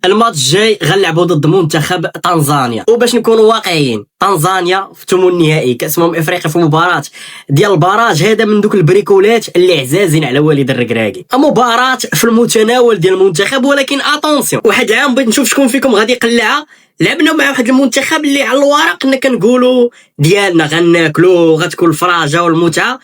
الماتش الجاي غنلعبوا ضد منتخب تنزانيا، وباش نكونوا واقعيين تنزانيا في ثمن النهائي كاس افريقيا في مباراه ديال البراج. هذا من دوك البريكولات اللي عزازين على والد الركراكي. مباراه في المتناول ديال المنتخب، ولكن اتونسيون، واحد العام بغيت نشوف شكون فيكم غادي يقلعها. لعبنا مع واحد المنتخب اللي على الورق كنا كنقولوا ديالنا غناكلو غتكون الفراجه والمتعه،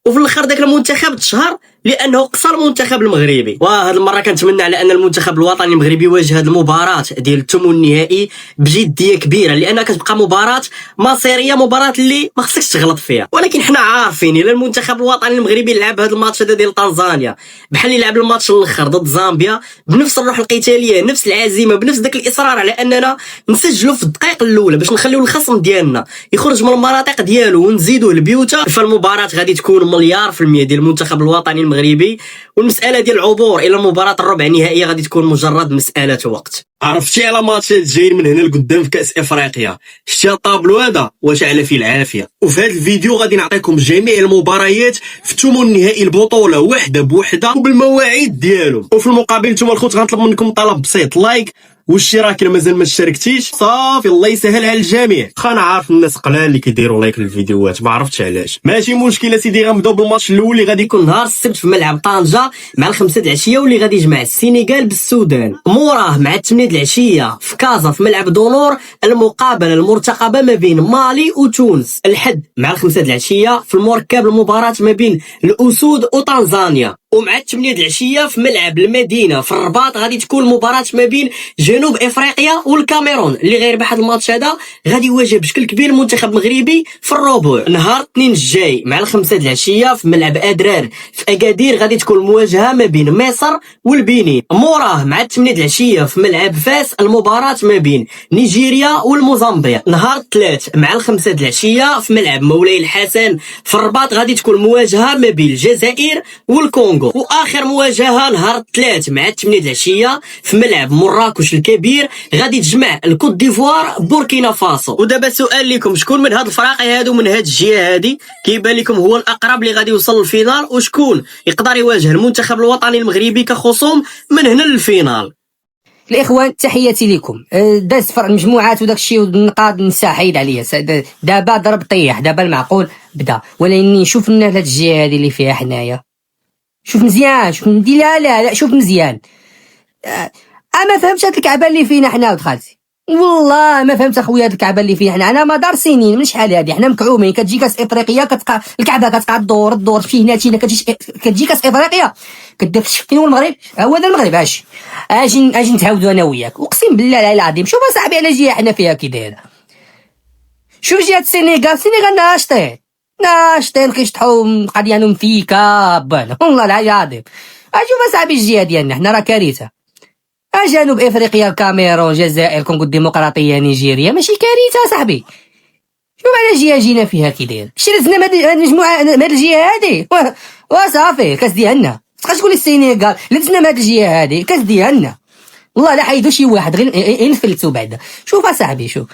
وفي الاخر داك المنتخب تشهر لانه قصى المنتخب المغربي. وهذه المره كنتمنى على ان المنتخب الوطني المغربي يواجه هذه المباراه ديال الثمن النهائي بجديه كبيره، لانها كتبقى مباراه مصيريه، مباراه اللي ما خصكش تغلط فيها. ولكن حنا عارفين الا المنتخب الوطني المغربي لعب هذا الماتش هذا ديال تنزانيا بحال اللي لعب الماتش الاخر ضد زامبيا بنفس الروح القتاليه، نفس العزيمه، بنفس داك الاصرار على اننا نسجلوا في الدقائق الاولى باش نخليو الخصم ديالنا يخرج من المناطق ديالو ونزيدوه لبيوته، فالمباراه غادي تكون مليار في المية ديال المنتخب الوطني المغربي. والمساله ديال العبور الى مباراه الربع النهائيه غادي تكون مجرد مساله وقت. عرفتي على ماتشات جايين من هنا لقدام في كاس افريقيا؟ شتي الطابلو هذا واش على فيه العافيه. وفي هذا الفيديو غادي نعطيكم جميع المباريات في ثمن النهائي البطوله وحده بوحده وبالمواعيد ديالهم. وفي المقابل نتوما الخوت غنطلب منكم طلب بسيط، لايك والاشتراك الا مازال ما اشتركتيش. صافي الله يسهل على الجميع. انا عارف الناس قلال اللي كيديروا لايك للفيديوهات، ما عرفتش علاش. ماشي مشكل سيدي، غنبداو بالماتش الاول اللي غادي يكون نهار السبت في ملعب طنجة مع الخمسة د العشيه، واللي غادي يجمع السنغال بالسودان. موراه مع الثمانية د العشيه في كازا في ملعب دونور المقابله المرتقبه ما بين مالي وتونس. الحد مع الخمسة د العشيه في المركب المباراه ما بين الاسود وتنزانيا. ومع الثمانية د العشيه في ملعب المدينه في الرباط غادي تكون مباراه ما بين جنوب افريقيا والكاميرون. اللي غيربح هذا الماتش هذا غادي يواجه بشكل كبير المنتخب المغربي في الربع. نهار الاثنين الجاي مع الخمسة د العشيه في ملعب ادرار في اكادير غادي تكون المواجهه ما بين مصر والبنين. موراه مع الثمانية د العشيه في ملعب فاس المباراه ما بين نيجيريا والموزمبيق. نهار الثلاث مع الخمسة د العشيه في ملعب مولاي الحسن في الرباط غادي تكون مواجهه ما بين الجزائر والكونغو. واخر مواجهه نهار الثلاث مع الثمانية د العشيه في ملعب مراكش الكبير غادي تجمع الكوت ديفوار بوركينا فاسو. ودابا سؤال لكم، شكون من هاد الفراقي هادو من هاد الجهه هادي كيبان لكم هو الاقرب اللي غادي يوصل للفينال، وشكون يقدر يواجه المنتخب الوطني المغربي كخصوم من هنا للفينال؟ الاخوان تحياتي لكم. داز فرق المجموعات وداك الشيء والنقاط نسى حيد عليا. دابا ضرب طيح، دابا المعقول بدا. ولكن شوف لنا هاد الجهه هادي اللي فيها حنايا، شوف مزيان، شوف ندي لا شوف مزيان. ما فهمتش هاد الكعبه اللي فينا حنا ولد خالتي، والله ما فهمت اخويا هاد الكعبه اللي فينا حنا. انا مدار سنين من شحال هادي حنا مكعومين. كتجي كاس افريقيا كتبقى الكعبه كتبقى الدور في هنا تينا، كتجي كاس افريقيا كدير فين هو المغرب؟ هو هذا المغرب. اجي نتعاودوا انا وياك، اقسم بالله العظيم. شوف اصاحبي على جهه حنا فيها كي دايره. شوف جهه السنغال ناشطين كيشطحوا قضيانهم فيكا بان، والله العظيم. اشوف اصاحبي الجهه ديالنا حنا راه كارثه. جنوب افريقيا الكاميرون الجزائر كونغو الديمقراطيه نيجيريا ماشي كارثه صاحبي. شوف على جهه جينا فيها كي داير. شرزنا هاد المجموعه هاد الجهه هادي وصافي كاس ديالنا. تبقاش تقول لي السنغال لا دزنا هاد الجهه هادي كاس ديالنا، والله لا حيدوا شي واحد غير ينفلتوا بعدا. شوف اصاحبي، شوف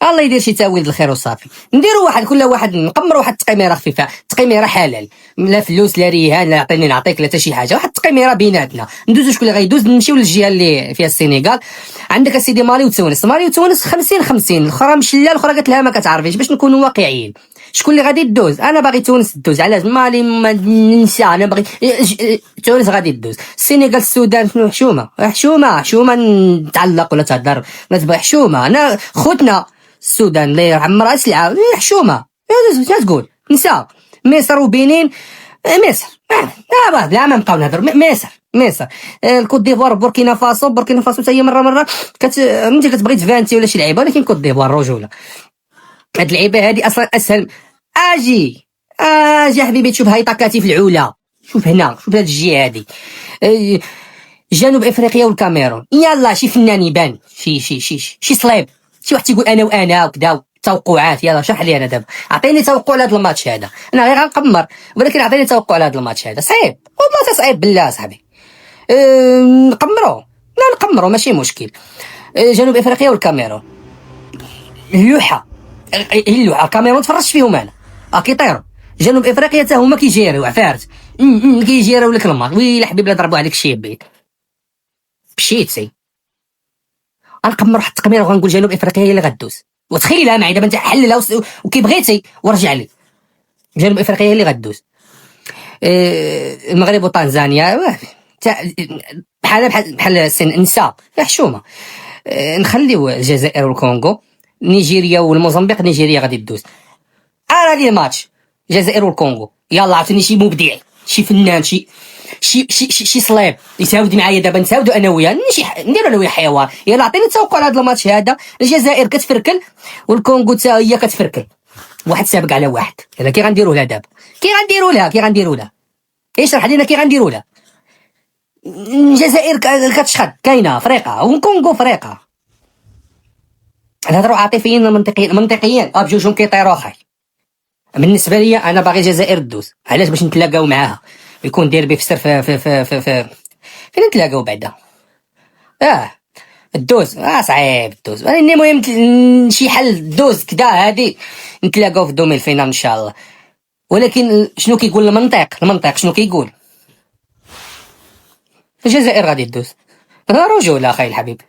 الله يدير شي تاويل الخير وصافي. نديروا واحد كل واحد نقمروا واحد التقيميره خفيفه، تقيميره حلال، لا فلوس لا رهان لا عطيني نعطيك لا حتى شي حاجه، واحد التقيميره بيناتنا. ندوزو شكون اللي غيدوز. نمشيو للجهه اللي فيها السنغال. عندك اسيدي مالي وتونس 50-50، الاخرى مشله الاخرى قالت لها ما كتعرفيش. باش نكونوا واقعيين شكون اللي غادي تدوز؟ انا باغي تونس تدوز. علاش؟ مالي ما ننسى، انا باغي تونس غادي تدوز. السنغال السودان شنو؟ حشومه نتعلق ولا تهضر ولا تبغي حشومه. انا خوتنا السودان الله يرحم راه سلعه حشومه تقول نساء. مصر وبنين، مصر لا ما نبقاو نهضروا. مصر الكوت ديفوار بوركينا فاسو حتى هي مره انت كتبغي تفانتي ولا شي لعيبه، ولكن كوت ديفوار رجوله. هاد اللعيبه هادي اصلا اسهل. اجي حبيبي تشوف هاي طاكاتي في العلا. شوف هنا، شوف هاد الجهه هادي جنوب افريقيا والكاميرون. يلا شي فنان يبان شي صليب، شي واحد تيقول انا وانا وكذا توقعات. يلا شرح لي انا دابا، عطيني توقع لهذا الماتش هذا. انا غير غنقمر، ولكن عطيني توقع لهذا الماتش هذا. صعيب والله صعيب بالله صاحبي. نقمروا ماشي مشكل. جنوب افريقيا والكاميرون اللوحه الكاميرون تفرجت فيهم انا كيطيروا. جنوب افريقيا حتى هما كيجيريو عفارت كيجيريو لك الماط. ويلا حبيبي ضربوا عليك الشيبي. مشيتي غنقمر واحد التقميره وغنقول جنوب افريقيا هي اللي غدوز، وتخيلها معايا دابا انت حللها وكي بغيتي ورجع لي. جنوب افريقيا هي اللي غدوز. المغرب وطنزانيا بحال نساء حشومه. نخليو الجزائر والكونغو. نيجيريا والموزمبيق، نيجيريا غادي تدوز. لي الماتش الجزائر والكونغو، يلا عطيني شي مبدع، شي فنان، شي صليب يساود معايا دابا، نساودوا انا وياه، نديروا انا وياه حوار. يلا عطيني التوقع على هذا الماتش هذا. الجزائر كتفركل والكونغو حتى هي كتفركل، واحد سابق على واحد. يلا كي غنديروا لها دابا، كي غنديروا لها اشرح لينا كي غنديروا لها. الجزائر كتشخد كاينه فريقه، والكونغو فريقه. نهضروا عاطفيا منطقيا بجوجهم كيطيروا اخاي. بالنسبه لي انا باغي الجزائر تدوز. علاش؟ باش نتلاقاو معاها، يكون ديربي في السر في فين نتلاقاو بعدا. الدوز صعيب الدوز، ولكن المهم شي حل دوز كدا هادي نتلاقاو في دومي الفينال ان شاء الله. ولكن شنو كيقول المنطق شنو كيقول؟ الجزائر غادي تدوز. رجوله اخي الحبيب،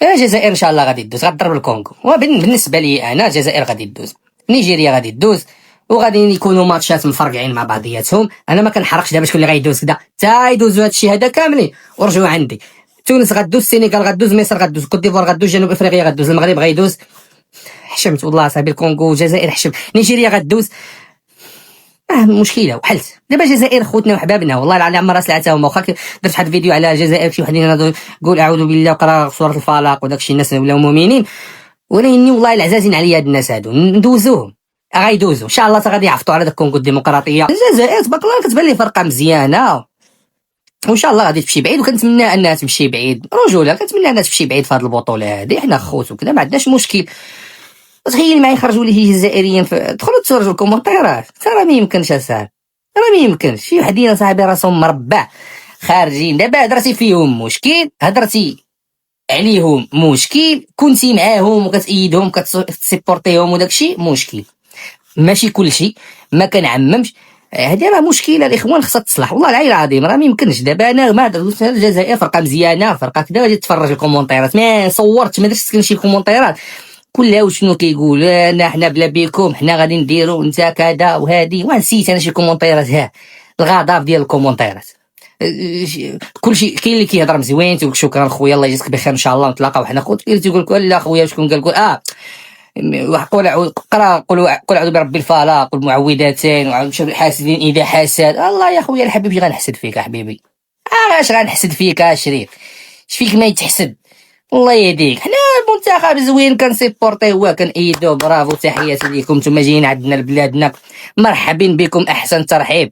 الجزائر ان شاء الله غادي تدوز، غتضرب الكونغو. وبالنسبه لي انا الجزائر غادي تدوز، نيجيريا غادي تدوز، وغادي يكونوا ماتشات مفرقعين مع بعضياتهم. انا ما كنحرقش دابا شكون اللي غيدوز كدا، حتى يدوزوا هادشي هذا كاملين ورجعوا عندي. تونس غدوز، السنغال غدوز، مصر غدوز، كوت ديفوار غدوز، جنوب افريقيا غدوز، المغرب غيدوز. حشمت والله صاحبي، الكونغو والجزائر حشم، نيجيريا غدوز. مشكله وحلت دابا. الجزائر خوتنا وحبابنا والله العظيم عمر راس العتاومه. واخا درت واحد الفيديو على الجزائر، شي واحد يقول اعوذ بالله وقرا سوره الفلق وداكشي، الناس ولاو مؤمنين. ولكن والله العزازين عليا هاد الناس هادو ندوزوهم، غيدوزوا ان شاء الله. غادي يعفطوا على داك الكونغو الديمقراطيه. الجزائر تبارك الله كتبان لي فرقه مزيانه، وان شاء الله غادي تمشي بعيد، وكنتمنى انها تمشي بعيد. رجوله كنتمنى انها تمشي بعيد في هذه البطوله هذه. حنا خوت وكذا ما عندناش مشكل. تخيل معايا يخرجوا لي جزائريين دخلوا تفرجوا الكومنتيرات، راه ما يمكنش اصاحبي، راه ما يمكنش. شي وحدين صاحبي راسهم مربع خارجين. دابا هضرتي فيهم مشكل، هضرتي عليهم مشكل، كنتي معاهم وكتأيدهم كتسيبورتيهم وداكشي مشكل. ماشي كلشي، ما كنعممش. هذه راه مشكله الاخوان خصها تصلح والله العلي العظيم. راه ما يمكنش دابا انا ما درت الجزائر فرقه مزيانه، فرقه كذا، غادي تفرج الكومونتيرات. ما صورتش، ما درتش شي كومونتيرات كلها وشنو كيقول حنا بلا بيكم، حنا غادي نديرو انت كذا وهادي. ونسيت انا شي كومونتيرات، الغضب ديال الكومونتيرات. كلشي كاين اللي كيهضر مزوين تيقول شكرا خويا الله يجزيك بخير ان شاء الله نتلاقاو حنا. خوت كاين اللي تيقول لك لا خويا شكون قال قل اعوذ برب الفلق والمعوذتين حاسدين اذا حسد. الله يا خويا الحبيب غنحسد فيك يا حبيبي، اش غنحسد فيك يا شريف؟ شفيك ما يتحسد؟ الله يهديك. حنا المنتخب زوين كنسيبورتيوه كنأيدوه، برافو تحياتي ليكم. نتوما جايين عندنا لبلادنا، مرحبا بكم احسن ترحيب.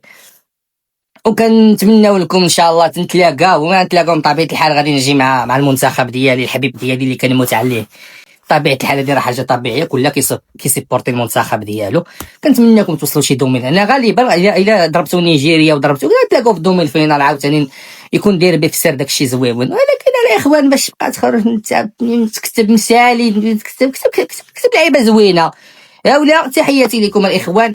وكنتمناو لكم ان شاء الله تنتلاقاو، وما نتلاقاو بطبيعه الحال غادي نجي مع المنتخب ديالي الحبيب ديالي اللي كنموت عليه. طبيعه الحال هذه راه حاجه طبيعيه، كلها كيسيبورتي المنتخب ديالو. كنتمنىكم توصلوا شي دومين. انا غالبا الا ضربتوا نيجيريا وضربتوا تلاقاو في دومين الفينال عاوتاني، يكون ديربي في السر داكشي زويون. ولكن الاخوان باش تبقى تخرج تكتب مسالي، كتب لعيبه زوينه. هاولا تحياتي لكم الاخوان.